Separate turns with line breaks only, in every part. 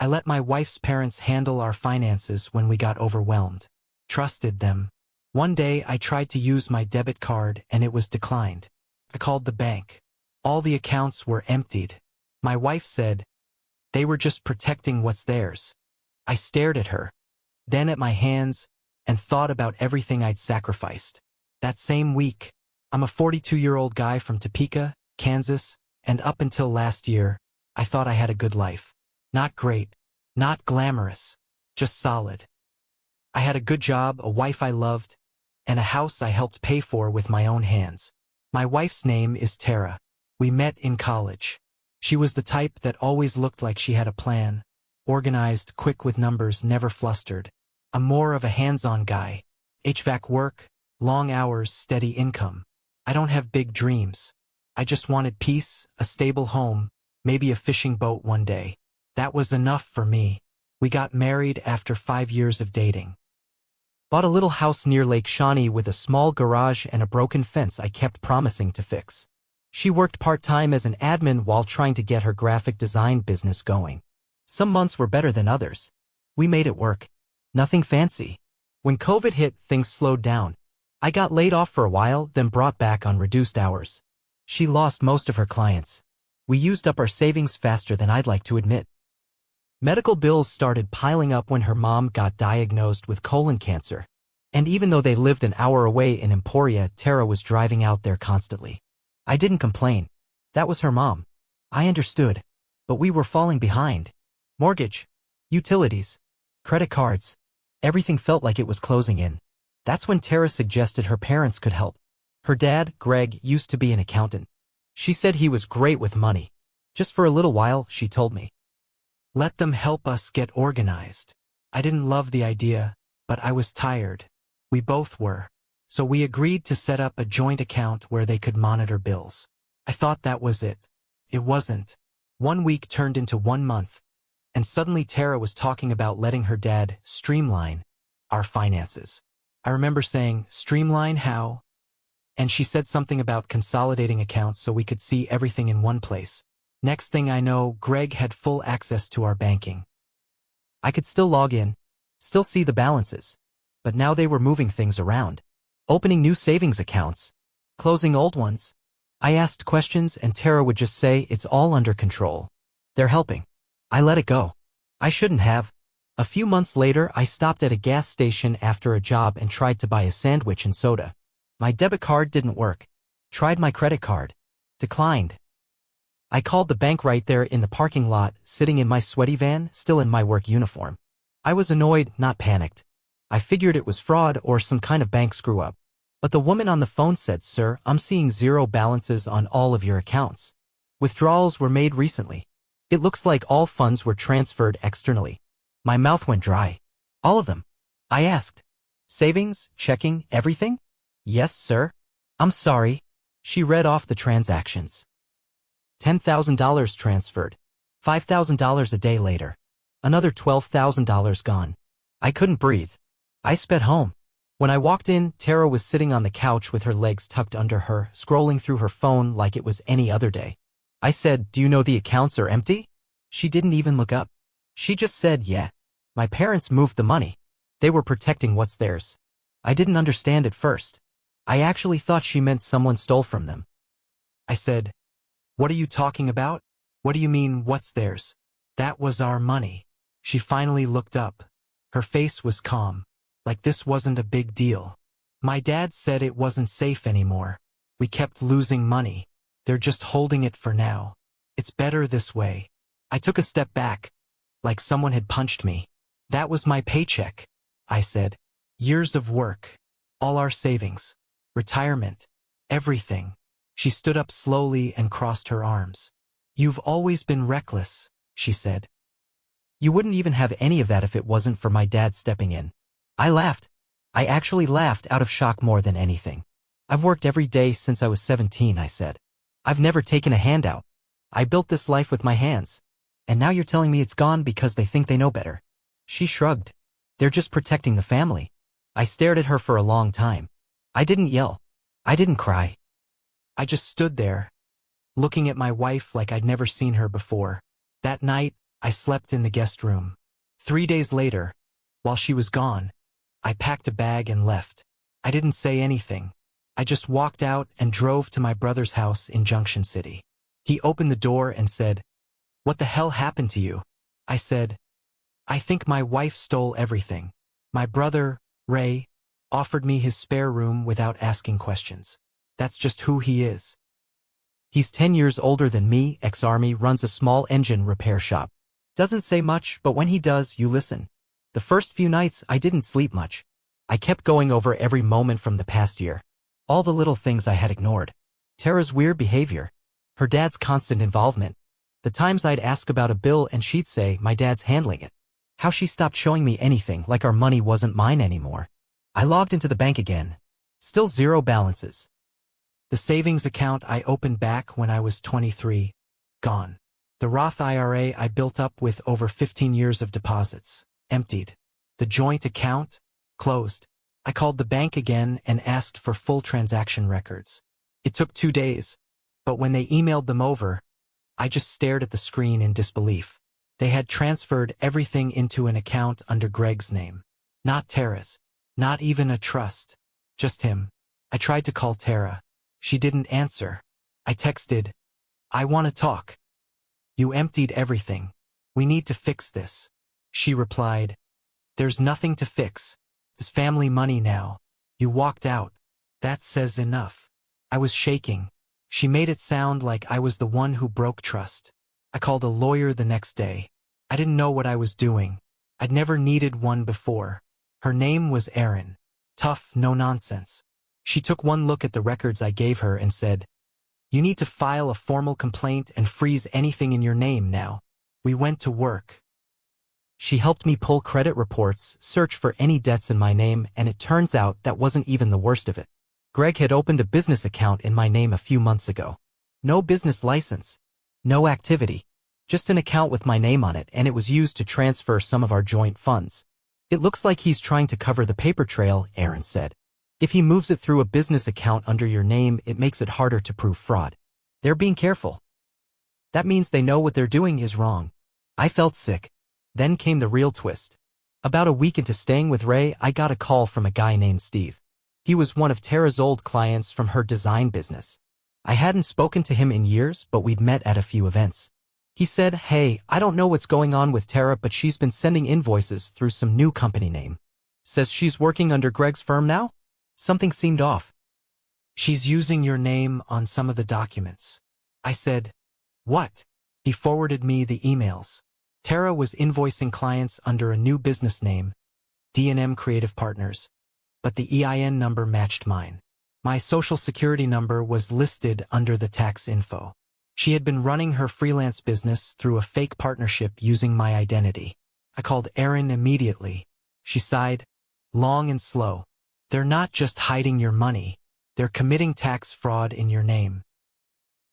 I let my wife's parents handle our finances when we got overwhelmed. Trusted them. One day I tried to use my debit card and it was declined. I called the bank. All the accounts were emptied. My wife said, "They were just protecting what's theirs." I stared at her, then at my hands, and thought about everything I'd sacrificed. That same week, I'm a 42-year-old guy from Topeka, Kansas, and up until last year, I thought I had a good life. Not great, not glamorous, just solid. I had a good job, a wife I loved, and a house I helped pay for with my own hands. My wife's name is Tara. We met in college. She was the type that always looked like she had a plan, organized, quick with numbers, never flustered. I'm more of a hands-on guy. HVAC work, long hours, steady income. I don't have big dreams. I just wanted peace, a stable home, maybe a fishing boat one day. That was enough for me. We got married after 5 years of dating. Bought a little house near Lake Shawnee with a small garage and a broken fence I kept promising to fix. She worked part-time as an admin while trying to get her graphic design business going. Some months were better than others. We made it work. Nothing fancy. When COVID hit, things slowed down. I got laid off for a while, then brought back on reduced hours. She lost most of her clients. We used up our savings faster than I'd like to admit. Medical bills started piling up when her mom got diagnosed with colon cancer. And even though they lived an hour away in Emporia, Tara was driving out there constantly. I didn't complain. That was her mom. I understood. But we were falling behind. Mortgage, utilities, credit cards. Everything felt like it was closing in. That's when Tara suggested her parents could help. Her dad, Greg, used to be an accountant. She said he was great with money. Just for a little while, she told me. Let them help us get organized. I didn't love the idea, but I was tired. We both were. So we agreed to set up a joint account where they could monitor bills. I thought that was it. It wasn't. 1 week turned into 1 month, and suddenly Tara was talking about letting her dad streamline our finances. I remember saying, "Streamline how?" And she said something about consolidating accounts so we could see everything in one place. Next thing I know, Greg had full access to our banking. I could still log in, still see the balances, but now they were moving things around, opening new savings accounts, closing old ones. I asked questions and Tara would just say, "It's all under control. They're helping." I let it go. I shouldn't have. A few months later, I stopped at a gas station after a job and tried to buy a sandwich and soda. My debit card didn't work. Tried my credit card. Declined. I called the bank right there in the parking lot, sitting in my sweaty van, still in my work uniform. I was annoyed, not panicked. I figured it was fraud or some kind of bank screw-up. But the woman on the phone said, "Sir, I'm seeing zero balances on all of your accounts. Withdrawals were made recently. It looks like all funds were transferred externally." My mouth went dry. All of them. I asked. "Savings, checking, everything?" "Yes, sir." "I'm sorry." She read off the transactions. $10,000 transferred. $5,000 a day later. Another $12,000 gone. I couldn't breathe. I sped home. When I walked in, Tara was sitting on the couch with her legs tucked under her, scrolling through her phone like it was any other day. I said, "Do you know the accounts are empty?" She didn't even look up. She just said, "Yeah. My parents moved the money. They were protecting what's theirs." I didn't understand at first. I actually thought she meant someone stole from them. I said, "What are you talking about? What do you mean, what's theirs?" "That was our money." She finally looked up. Her face was calm, like this wasn't a big deal. "My dad said it wasn't safe anymore. We kept losing money. They're just holding it for now. It's better this way." I took a step back, like someone had punched me. "That was my paycheck," I said. "Years of work. All our savings. Retirement. Everything." She stood up slowly and crossed her arms. "You've always been reckless," she said. "You wouldn't even have any of that if it wasn't for my dad stepping in." I laughed. I actually laughed out of shock more than anything. "I've worked every day since I was 17, I said. "I've never taken a handout. I built this life with my hands. And now you're telling me it's gone because they think they know better." She shrugged. "They're just protecting the family." I stared at her for a long time. I didn't yell. I didn't cry. I just stood there, looking at my wife like I'd never seen her before. That night, I slept in the guest room. 3 days later, while she was gone, I packed a bag and left. I didn't say anything. I just walked out and drove to my brother's house in Junction City. He opened the door and said, "What the hell happened to you?" I said, "I think my wife stole everything." My brother, Ray, offered me his spare room without asking questions. That's just who he is. He's 10 years older than me, ex-army, runs a small engine repair shop. Doesn't say much, but when he does, you listen. The first few nights, I didn't sleep much. I kept going over every moment from the past year. All the little things I had ignored. Tara's weird behavior. Her dad's constant involvement. The times I'd ask about a bill and she'd say, "My dad's handling it." How she stopped showing me anything, like our money wasn't mine anymore. I logged into the bank again. Still zero balances. The savings account I opened back when I was 23, gone. The Roth IRA I built up with over 15 years of deposits, emptied. The joint account, closed. I called the bank again and asked for full transaction records. It took 2 days, but when they emailed them over, I just stared at the screen in disbelief. They had transferred everything into an account under Greg's name. Not Tara's. Not even a trust. Just him. I tried to call Tara. She didn't answer. I texted, "I want to talk. You emptied everything. We need to fix this." She replied, "There's nothing to fix. It's family money now. You walked out. That says enough." I was shaking. She made it sound like I was the one who broke trust. I called a lawyer the next day. I didn't know what I was doing. I'd never needed one before. Her name was Erin. Tough, no nonsense. She took one look at the records I gave her and said, "You need to file a formal complaint and freeze anything in your name now." We went to work. She helped me pull credit reports, search for any debts in my name, and it turns out that wasn't even the worst of it. Greg had opened a business account in my name a few months ago. No business license. No activity. Just an account with my name on it, and it was used to transfer some of our joint funds. "It looks like he's trying to cover the paper trail," Erin said. "If he moves it through a business account under your name, it makes it harder to prove fraud. They're being careful. That means they know what they're doing is wrong." I felt sick. Then came the real twist. About a week into staying with Ray, I got a call from a guy named Steve. He was one of Tara's old clients from her design business. I hadn't spoken to him in years, but we'd met at a few events. He said, "Hey, I don't know what's going on with Tara, but she's been sending invoices through some new company name. Says she's working under Greg's firm now?" Something seemed off. "She's using your name on some of the documents." I said, "What?" He forwarded me the emails. Tara was invoicing clients under a new business name, D&M Creative Partners, but the EIN number matched mine. My social security number was listed under the tax info. She had been running her freelance business through a fake partnership using my identity. I called Erin immediately. She sighed, long and slow. "They're not just hiding your money. They're committing tax fraud in your name.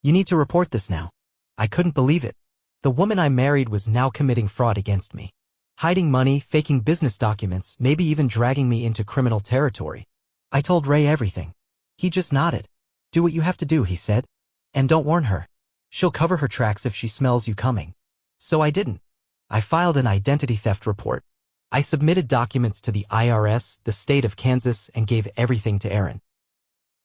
You need to report this now." I couldn't believe it. The woman I married was now committing fraud against me. Hiding money, faking business documents, maybe even dragging me into criminal territory. I told Ray everything. He just nodded. "Do what you have to do," he said. "And don't warn her. She'll cover her tracks if she smells you coming." So I didn't. I filed an identity theft report. I submitted documents to the IRS, the state of Kansas, and gave everything to Erin.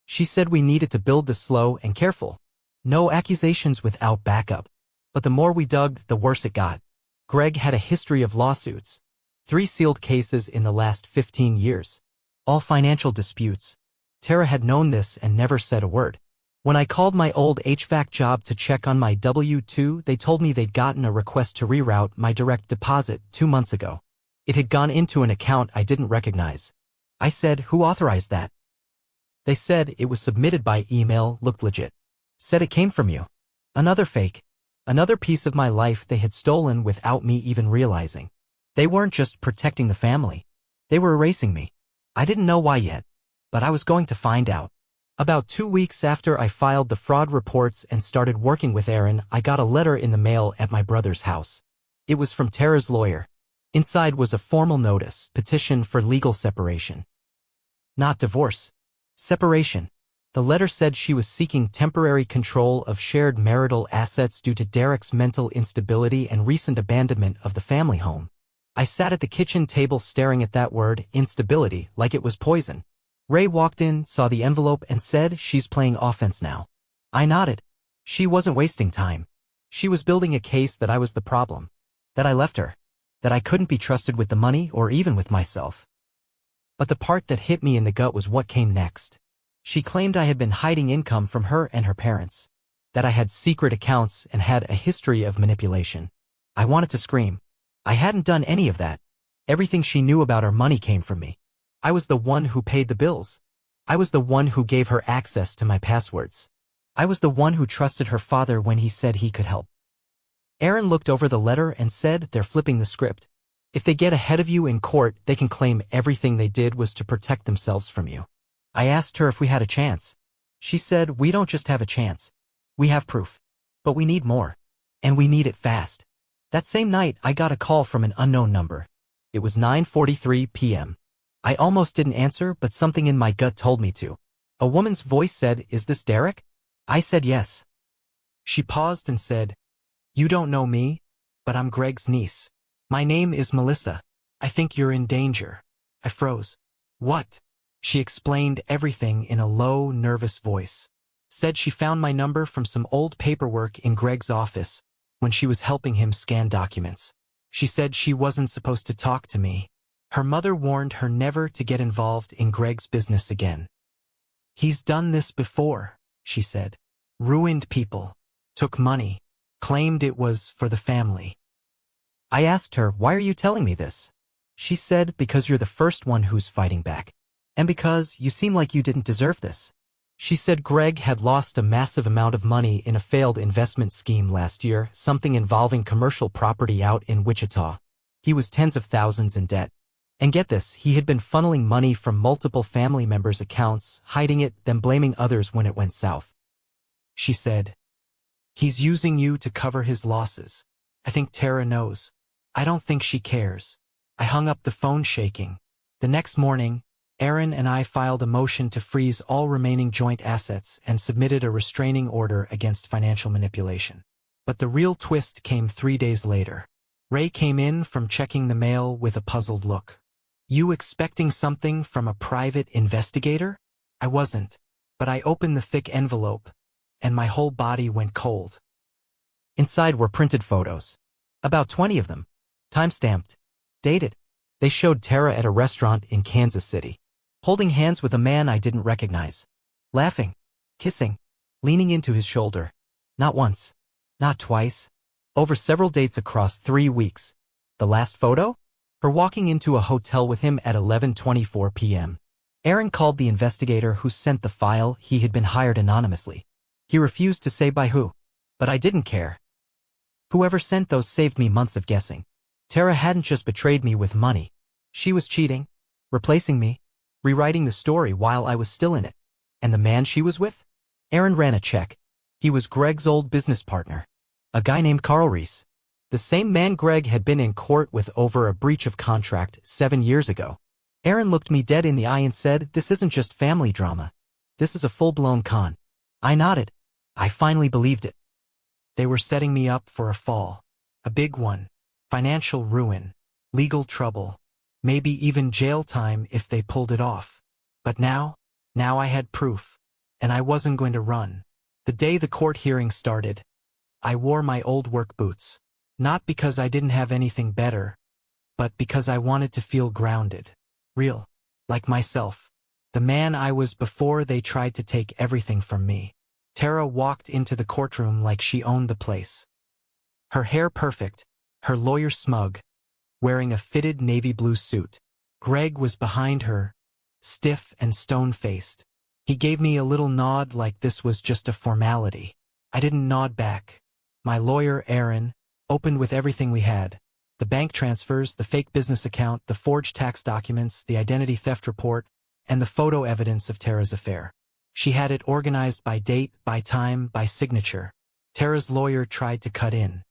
She said we needed to build this slow and careful. No accusations without backup. But the more we dug, the worse it got. Greg had a history of lawsuits. 3 sealed cases in the last 15 years. All financial disputes. Tara had known this and never said a word. When I called my old HVAC job to check on my W-2, they told me they'd gotten a request to reroute my direct deposit 2 months ago. It had gone into an account I didn't recognize. I said, "Who authorized that?" They said it was submitted by email, looked legit. Said it came from you. Another fake. Another piece of my life they had stolen without me even realizing. They weren't just protecting the family. They were erasing me. I didn't know why yet, but I was going to find out. About 2 weeks after I filed the fraud reports and started working with Erin, I got a letter in the mail at my brother's house. It was from Tara's lawyer. Inside was a formal notice, petition for legal separation. Not divorce. Separation. The letter said she was seeking temporary control of shared marital assets due to Derek's mental instability and recent abandonment of the family home. I sat at the kitchen table staring at that word, instability, like it was poison. Ray walked in, saw the envelope, and said, "She's playing offense now." I nodded. She wasn't wasting time. She was building a case that I was the problem. That I left her. That I couldn't be trusted with the money or even with myself. But the part that hit me in the gut was what came next. She claimed I had been hiding income from her and her parents. That I had secret accounts and had a history of manipulation. I wanted to scream. I hadn't done any of that. Everything she knew about our money came from me. I was the one who paid the bills. I was the one who gave her access to my passwords. I was the one who trusted her father when he said he could help. Aaron looked over the letter and said, "They're flipping the script. If they get ahead of you in court, they can claim everything they did was to protect themselves from you." I asked her if we had a chance. She said, "We don't just have a chance. We have proof. But we need more. And we need it fast." That same night, I got a call from an unknown number. It was 9:43 p.m. I almost didn't answer, but something in my gut told me to. A woman's voice said, "Is this Derek?" I said yes. She paused and said, "You don't know me, but I'm Greg's niece. My name is Melissa. I think you're in danger." I froze. "What?" She explained everything in a low, nervous voice. Said she found my number from some old paperwork in Greg's office when she was helping him scan documents. She said she wasn't supposed to talk to me. Her mother warned her never to get involved in Greg's business again. "He's done this before," she said. "Ruined people. Took money. Claimed it was for the family." I asked her, "Why are you telling me this?" She said, "Because you're the first one who's fighting back. And because you seem like you didn't deserve this." She said Greg had lost a massive amount of money in a failed investment scheme last year, something involving commercial property out in Wichita. He was tens of thousands in debt. And get this, he had been funneling money from multiple family members' accounts, hiding it, then blaming others when it went south. She said, "He's using you to cover his losses. I think Tara knows. I don't think she cares." I hung up the phone shaking. The next morning, Aaron and I filed a motion to freeze all remaining joint assets and submitted a restraining order against financial manipulation. But the real twist came 3 days later. Ray came in from checking the mail with a puzzled look. "You expecting something from a private investigator?" I wasn't, but I opened the thick envelope, and my whole body went cold. Inside were printed photos. About 20 of them. Time-stamped. Dated. They showed Tara at a restaurant in Kansas City, holding hands with a man I didn't recognize. Laughing. Kissing. Leaning into his shoulder. Not once. Not twice. Over several dates across 3 weeks. The last photo? Her walking into a hotel with him at 11:24 p.m. Aaron called the investigator who sent the file. He had been hired anonymously. He refused to say by who. But I didn't care. Whoever sent those saved me months of guessing. Tara hadn't just betrayed me with money. She was cheating, replacing me, rewriting the story while I was still in it. And the man she was with? Aaron ran a check. He was Greg's old business partner. A guy named Carl Reese. The same man Greg had been in court with over a breach of contract 7 years ago. Aaron looked me dead in the eye and said, "This isn't just family drama. This is a full-blown con." I nodded. I finally believed it. They were setting me up for a fall. A big one. Financial ruin. Legal trouble. Maybe even jail time if they pulled it off. But now I had proof. And I wasn't going to run. The day the court hearing started, I wore my old work boots. Not because I didn't have anything better, but because I wanted to feel grounded. Real. Like myself. The man I was before they tried to take everything from me. Tara walked into the courtroom like she owned the place. Her hair perfect, her lawyer smug, wearing a fitted navy blue suit. Greg was behind her, stiff and stone-faced. He gave me a little nod like this was just a formality. I didn't nod back. My lawyer, Aaron, opened with everything we had. The bank transfers, the fake business account, the forged tax documents, the identity theft report, and the photo evidence of Tara's affair. She had it organized by date, by time, by signature. Tara's lawyer tried to cut in.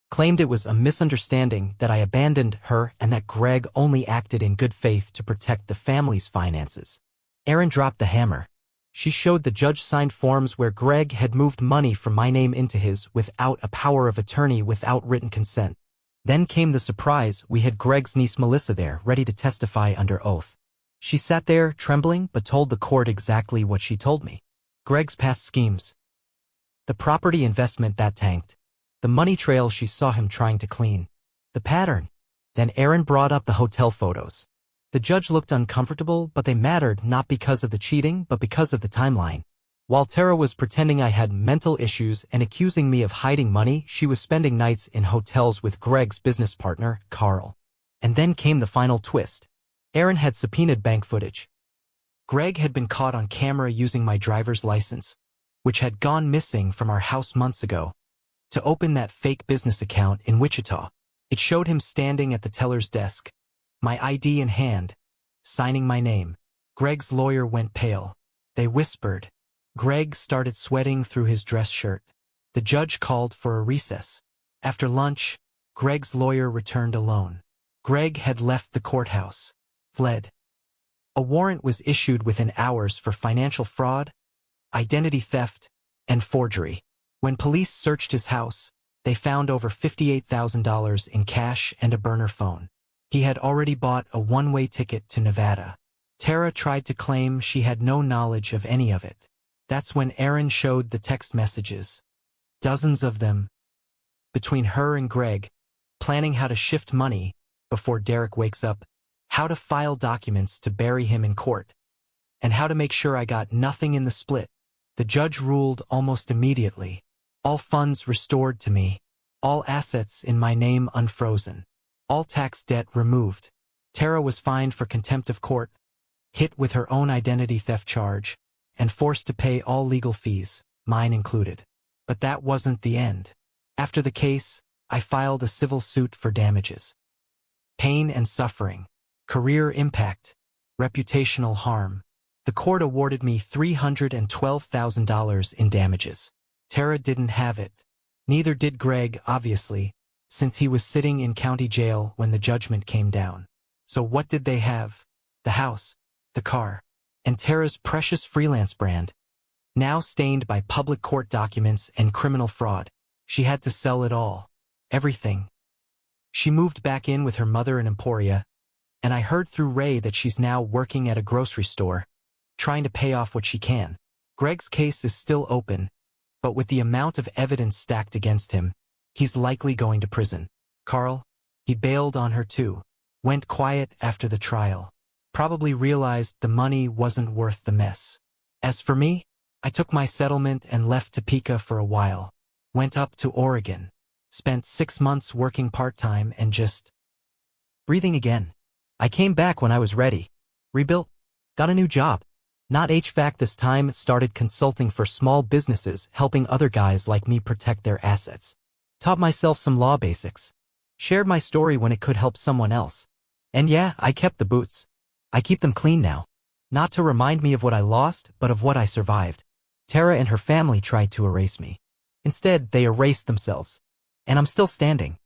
Claimed it was a misunderstanding, that I abandoned her and that Greg only acted in good faith to protect the family's finances. Aaron dropped the hammer. She showed the judge signed forms where Greg had moved money from my name into his without a power of attorney, without written consent. Then came the surprise. We had Greg's niece Melissa there, ready to testify under oath. She sat there, trembling, but told the court exactly what she told me. Greg's past schemes. The property investment that tanked. The money trail she saw him trying to clean. The pattern. Then Aaron brought up the hotel photos. The judge looked uncomfortable, but they mattered not because of the cheating, but because of the timeline. While Tara was pretending I had mental issues and accusing me of hiding money, she was spending nights in hotels with Greg's business partner, Carl. And then came the final twist. Aaron had subpoenaed bank footage. Greg had been caught on camera using my driver's license, which had gone missing from our house months ago, to open that fake business account in Wichita. It showed him standing at the teller's desk, my ID in hand, signing my name. Greg's lawyer went pale. They whispered. Greg started sweating through his dress shirt. The judge called for a recess. After lunch, Greg's lawyer returned alone. Greg had left the courthouse, fled. A warrant was issued within hours for financial fraud, identity theft, and forgery. When police searched his house, they found over $58,000 in cash and a burner phone. He had already bought a one-way ticket to Nevada. Tara tried to claim she had no knowledge of any of it. That's when Aaron showed the text messages. Dozens of them. Between her and Greg, planning how to shift money before Derek wakes up, how to file documents to bury him in court, and how to make sure I got nothing in the split. The judge ruled almost immediately. All funds restored to me. All assets in my name unfrozen. All tax debt removed. Tara was fined for contempt of court, hit with her own identity theft charge, and forced to pay all legal fees, mine included. But that wasn't the end. After the case, I filed a civil suit for damages. Pain and suffering, career impact, reputational harm. The court awarded me $312,000 in damages. Tara didn't have it. Neither did Greg, obviously, since he was sitting in county jail when the judgment came down. So what did they have? The house, the car, and Tara's precious freelance brand. Now stained by public court documents and criminal fraud, she had to sell it all. Everything. She moved back in with her mother in Emporia, and I heard through Ray that she's now working at a grocery store, trying to pay off what she can. Greg's case is still open, but with the amount of evidence stacked against him, he's likely going to prison. Carl, he bailed on her too. Went quiet after the trial. Probably realized the money wasn't worth the mess. As for me, I took my settlement and left Topeka for a while. Went up to Oregon. Spent 6 months working part-time and just breathing again. I came back when I was ready. Rebuilt. Got a new job. Not HVAC this time, started consulting for small businesses, helping other guys like me protect their assets. Taught myself some law basics. Shared my story when it could help someone else. And yeah, I kept the boots. I keep them clean now. Not to remind me of what I lost, but of what I survived. Tara and her family tried to erase me. Instead, they erased themselves. And I'm still standing.